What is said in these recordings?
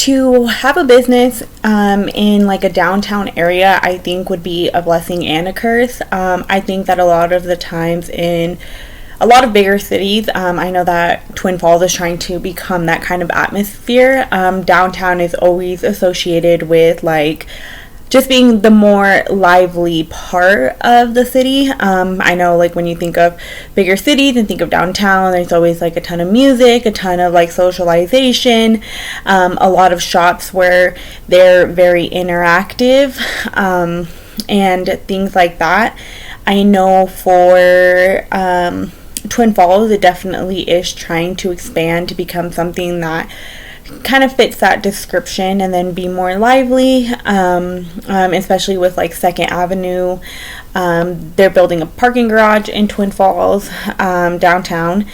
to have a business in like a downtown area, I think would be a blessing and a curse. I think that a lot of the times in a lot of bigger cities, I know that Twin Falls is trying to become that kind of atmosphere. Downtown is always associated with like just being the more lively part of the city. I know like when you think of bigger cities and think of downtown, there's always like a ton of music, a ton of like socialization, a lot of shops where they're very interactive, and things like that. I know for Twin Falls, it definitely is trying to expand to become something that kind of fits that description and then be more lively, especially with like 2nd Avenue. They're building a parking garage in Twin Falls, downtown.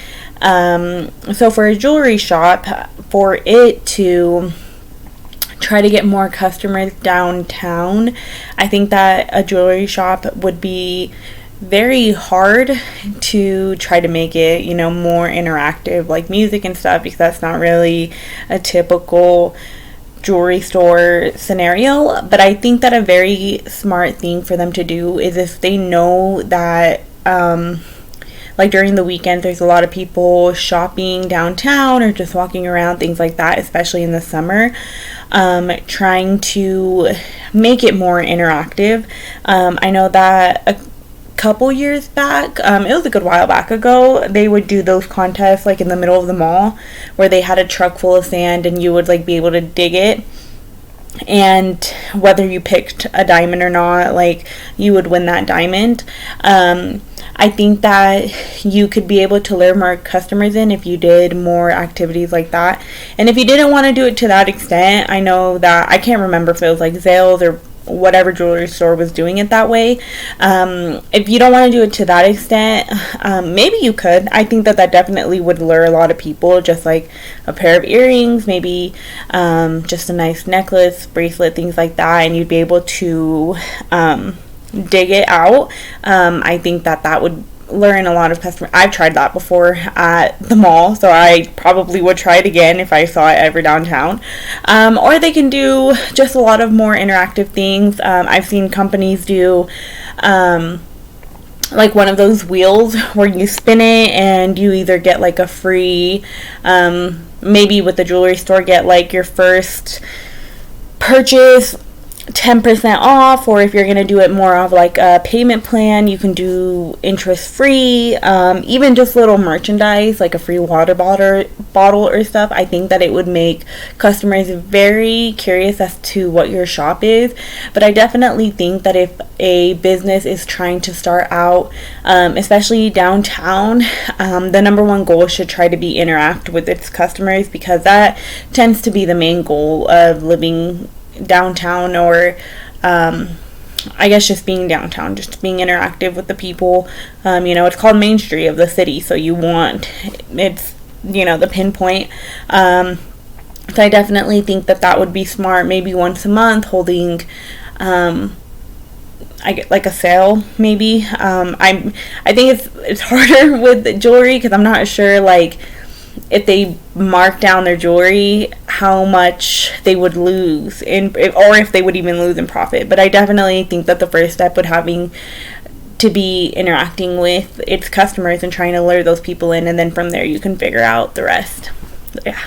So for a jewelry shop, for it to try to get more customers downtown, I think that a jewelry shop would be very hard to try to make it, more interactive, like music and stuff, because that's not really a typical jewelry store scenario. But I think that a very smart thing for them to do is if they know that like during the weekend there's a lot of people shopping downtown or just walking around, things like that, especially in the summer, trying to make it more interactive. I know that a couple years back, it was a good while back ago, they would do those contests like in the middle of the mall where they had a truck full of sand and you would like be able to dig it, and whether you picked a diamond or not, like you would win that diamond. I think that you could be able to lure more customers in if you did more activities like that. And if you didn't want to do it to that extent, I know that I can't remember if it was like Zales or whatever jewelry store was doing it that way. If you don't want to do it to that extent, maybe you could. I think that definitely would lure a lot of people, just like a pair of earrings, maybe just a nice necklace, bracelet, things like that, and you'd be able to dig it out. I think that would learn a lot of customers. I've tried that before at the mall, so I probably would try it again if I saw it ever downtown. Or they can do just a lot of more interactive things. I've seen companies do like one of those wheels where you spin it and you either get like a free, maybe with the jewelry store, get like your first purchase 10% off, or if you're going to do it more of like a payment plan, you can do interest free, even just little merchandise like a free water bottle or stuff. I think that it would make customers very curious as to what your shop is. But I definitely think that if a business is trying to start out, especially downtown, the number one goal should try to be interact with its customers, because that tends to be the main goal of living downtown, or I guess just being downtown, just being interactive with the people. It's called Main Street of the city, so it's the pinpoint. So I definitely think that would be smart, maybe once a month holding I get like a sale, maybe. I think it's harder with jewelry because I'm not sure like if they mark down their jewelry, how much they would lose or if they would even lose in profit. But I definitely think that the first step would having to be interacting with its customers and trying to lure those people in, and then from there you can figure out the rest. Yeah.